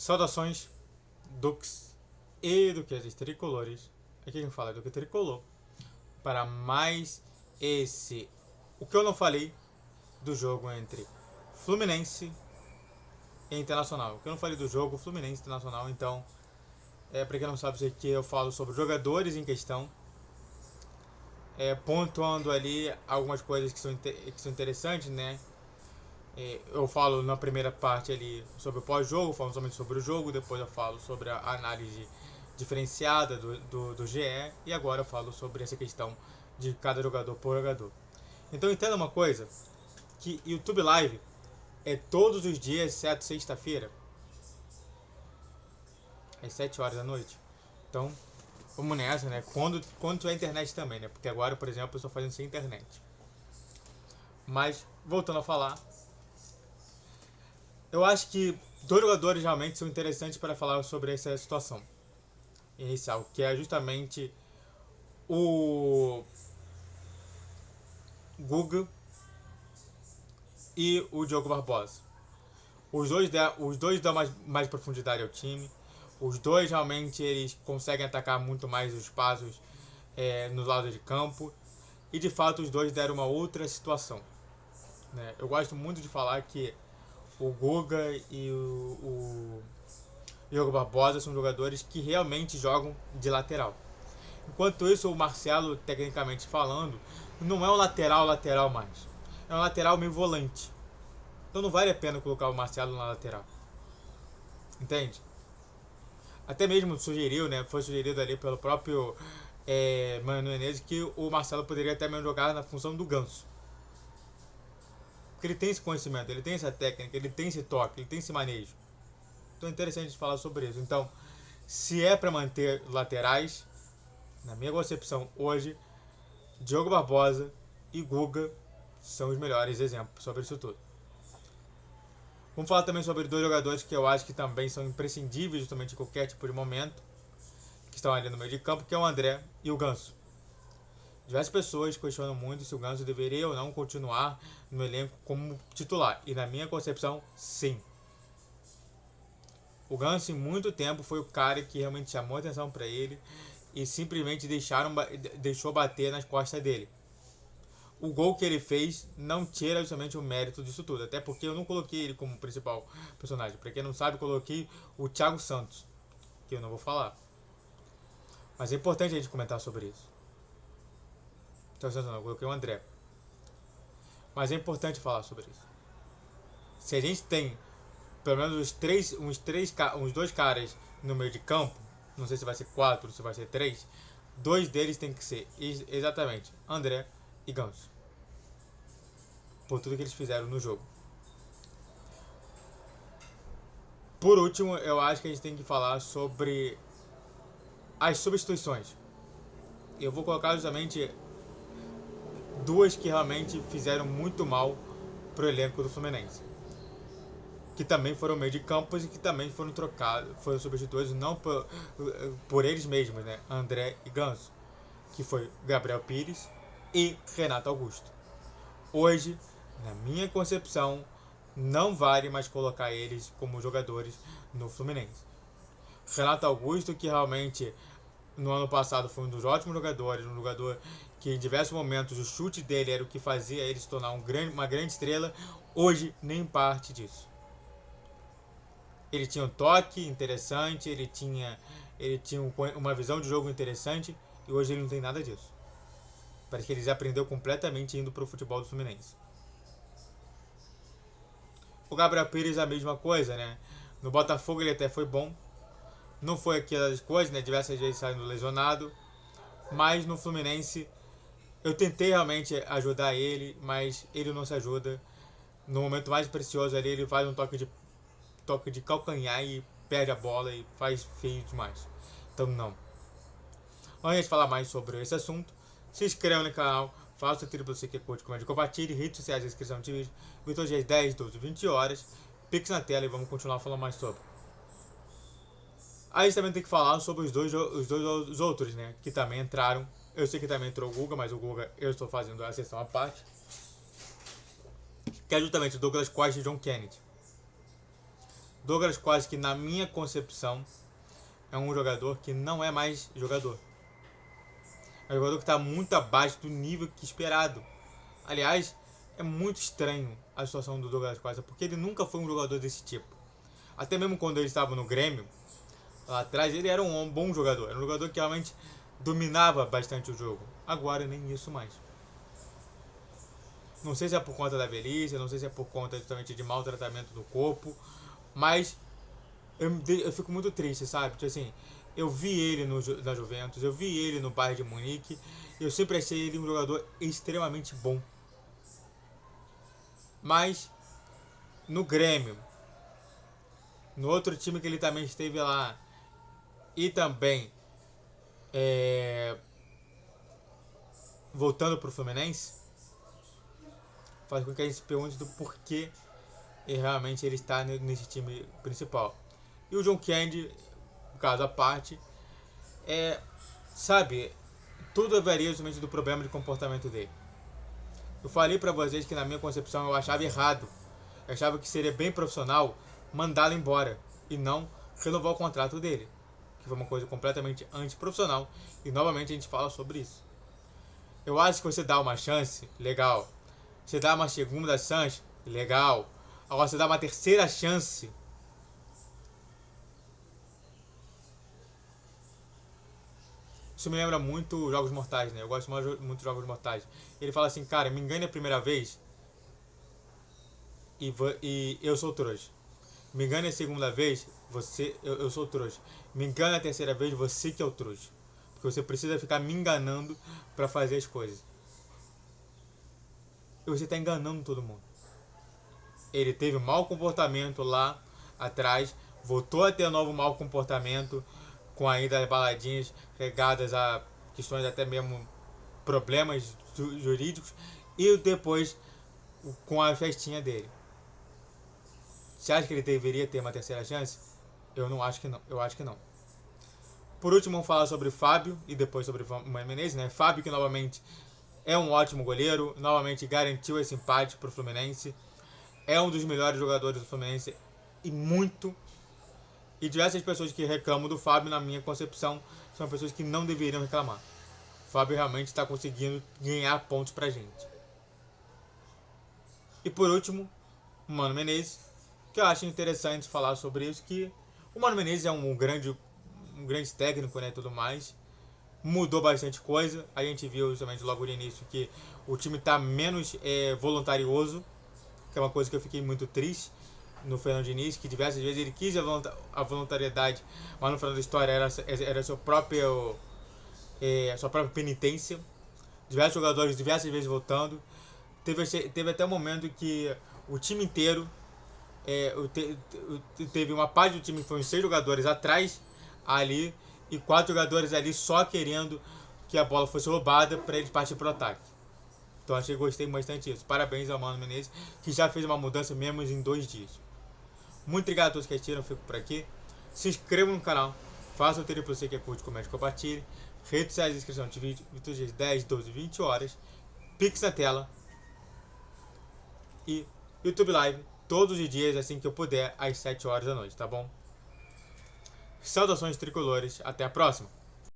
Saudações, Dux e Duquesas Tricolores. Aqui quem fala é Duque Tricolor. Para mais esse... O que eu não falei do jogo entre Fluminense e Internacional. O que eu não falei do jogo Fluminense e Internacional. Então, para quem não sabe, isso aqui eu falo sobre jogadores em questão. Pontuando ali algumas coisas que são interessantes, né? Eu falo na primeira parte ali sobre o pós-jogo, falo somente sobre o jogo, depois eu falo sobre a análise diferenciada do GE e agora eu falo sobre essa questão de cada jogador por jogador. Então entenda uma coisa, que YouTube Live é todos os dias, exceto sexta-feira, às 7 horas da noite. Então, vamos nessa, né? Quando tiver internet também, né? Porque agora, por exemplo, eu estou fazendo sem internet. Mas, voltando a falar, eu acho que dois jogadores realmente são interessantes para falar sobre essa situação inicial, que é justamente o Guga e o Diogo Barbosa. Os dois dão mais profundidade ao time. Os dois realmente eles conseguem atacar muito mais os espaços no lado de campo. E de fato os dois deram uma outra situação, né? Eu gosto muito de falar que o Guga e o Diogo Barbosa são jogadores que realmente jogam de lateral. Enquanto isso, o Marcelo, tecnicamente falando, não é um lateral mais. É um lateral meio volante. Então não vale a pena colocar o Marcelo na lateral. Entende? Até mesmo sugeriu, né? Foi sugerido ali pelo próprio Mano Menezes que o Marcelo poderia até mesmo jogar na função do Ganso. Porque ele tem esse conhecimento, ele tem essa técnica, ele tem esse toque, ele tem esse manejo. Então é interessante falar sobre isso. Então, se é para manter laterais, na minha concepção hoje, Diogo Barbosa e Guga são os melhores exemplos sobre isso tudo. Vamos falar também sobre dois jogadores que eu acho que também são imprescindíveis justamente em qualquer tipo de momento, que estão ali no meio de campo, que é o André e o Ganso. Diversas pessoas questionam muito se o Ganso deveria ou não continuar no elenco como titular. E na minha concepção, sim. O Ganso, em muito tempo, foi o cara que realmente chamou atenção para ele e simplesmente deixou bater nas costas dele. O gol que ele fez não tira justamente o mérito disso tudo. Até porque eu não coloquei ele como principal personagem. Para quem não sabe, eu coloquei o Thiago Santos, que eu não vou falar. Mas é importante a gente comentar sobre isso. Thiago Santos não, eu coloquei o André. Mas é importante falar sobre isso. Se a gente tem pelo menos uns dois caras no meio de campo, não sei se vai ser 4 ou se vai ser 3, dois deles tem que ser exatamente André e Ganso. Por tudo que eles fizeram no jogo. Por último, eu acho que a gente tem que falar sobre as substituições. Eu vou colocar justamente duas que realmente fizeram muito mal pro elenco do Fluminense, que também foram meio de campos e que também foram trocados, foram substituídos não por eles mesmos, né? André e Ganso, que foi Gabriel Pires e Renato Augusto. Hoje, na minha concepção, não vale mais colocar eles como jogadores no Fluminense. Renato Augusto, que realmente no ano passado foi um dos ótimos jogadores, um jogador que em diversos momentos o chute dele era o que fazia ele se tornar uma grande estrela, hoje nem parte disso. Ele tinha um toque interessante, ele tinha uma visão de jogo interessante e hoje ele não tem nada disso. Parece que ele desaprendeu completamente indo para o futebol do Fluminense. O Gabriel Pires é a mesma coisa, né? No Botafogo ele até foi bom, não foi aquelas coisas, né? Diversas vezes saindo lesionado, mas no Fluminense eu tentei realmente ajudar ele, mas ele não se ajuda. No momento mais precioso ali ele faz um toque de calcanhar e perde a bola e faz feio demais. Então não. Antes de falar mais sobre esse assunto, se inscreva no canal, faça o tiro para você que curte, comente, compartilhe, redes sociais, inscrição de vídeo, vídeo hoje às 10, 12, 20 horas, pix na tela e vamos continuar falando mais sobre. Aí a gente também tem que falar sobre os outros, né, que também entraram. Eu sei que também entrou o Guga, mas o Guga eu estou fazendo a sessão à parte. Que é justamente o Douglas Costa e John Kennedy. Douglas Costa, que na minha concepção é um jogador que não é mais jogador. É um jogador que está muito abaixo do nível que esperado. Aliás, é muito estranho a situação do Douglas Costa, porque ele nunca foi um jogador desse tipo. Até mesmo quando ele estava no Grêmio, lá atrás, ele era um bom jogador. Era um jogador que realmente dominava bastante o jogo. Agora nem isso mais. Não sei se é por conta da velhice, não sei se é por conta justamente de maltratamento do corpo, mas eu fico muito triste, sabe? Tipo assim, eu vi ele na Juventus, eu vi ele no Bayern de Munique, eu sempre achei ele um jogador extremamente bom. Mas no Grêmio, no outro time que ele também esteve lá, e também voltando pro Fluminense, faz com que a gente se pergunte do porquê realmente ele está nesse time principal. E o John Kennedy, no caso à parte, sabe, tudo varia somente do problema de comportamento dele. Eu falei pra vocês que na minha concepção eu achava errado. Eu achava que seria bem profissional mandá-lo embora e não renovar o contrato dele, que foi uma coisa completamente antiprofissional, e novamente a gente fala sobre isso. Eu acho que você dá uma chance, legal. Você dá uma segunda chance, legal. Agora você dá uma terceira chance. Isso me lembra muito Jogos Mortais, né? Eu gosto muito de Jogos Mortais. Ele fala assim, cara, me engane a primeira vez e eu sou trouxa. Me engane a segunda vez, eu sou trouxa. Me engane a terceira vez, você que é o trouxa. Porque você precisa ficar me enganando pra fazer as coisas. E você tá enganando todo mundo. Ele teve um mau comportamento lá atrás, voltou a ter novo mau comportamento com a ida às baladinhas regadas a questões até mesmo problemas jurídicos, e depois com a festinha dele. Você acha que ele deveria ter uma terceira chance? Eu não acho que não. Eu acho que não. Por último, vamos falar sobre Fábio e depois sobre o Mano Menezes, né? Fábio, que novamente é um ótimo goleiro, novamente garantiu esse empate para o Fluminense. É um dos melhores jogadores do Fluminense e muito. E diversas pessoas que reclamam do Fábio, na minha concepção, são pessoas que não deveriam reclamar. O Fábio realmente está conseguindo ganhar pontos pra gente. E por último, o Mano Menezes, que eu acho interessante falar sobre isso, que o Mano Menezes é um grande técnico, né, tudo mais. Mudou bastante coisa. A gente viu justamente logo no início que o time está menos voluntarioso, que é uma coisa que eu fiquei muito triste no Fernando Diniz, que diversas vezes ele quis a voluntariedade, mas no final da história era sua própria penitência. Diversos jogadores diversas vezes voltando. Teve até um momento que o time inteiro teve uma parte do time que foi uns 6 jogadores atrás ali e 4 jogadores ali só querendo que a bola fosse roubada para eles partir pro ataque. Então achei que gostei bastante disso. Parabéns ao Mano Menezes, que já fez uma mudança mesmo em 2 dias. Muito obrigado a todos que assistiram, fico por aqui. Se inscrevam no canal, façam o triplo C que é curte, comente, compartilhe. Redes sociais de inscrição de vídeo, todos os dias 10, 12, 20 horas. Pix na tela. E YouTube Live, todos os dias, assim que eu puder, às 7 horas da noite, tá bom? Saudações tricolores, até a próxima!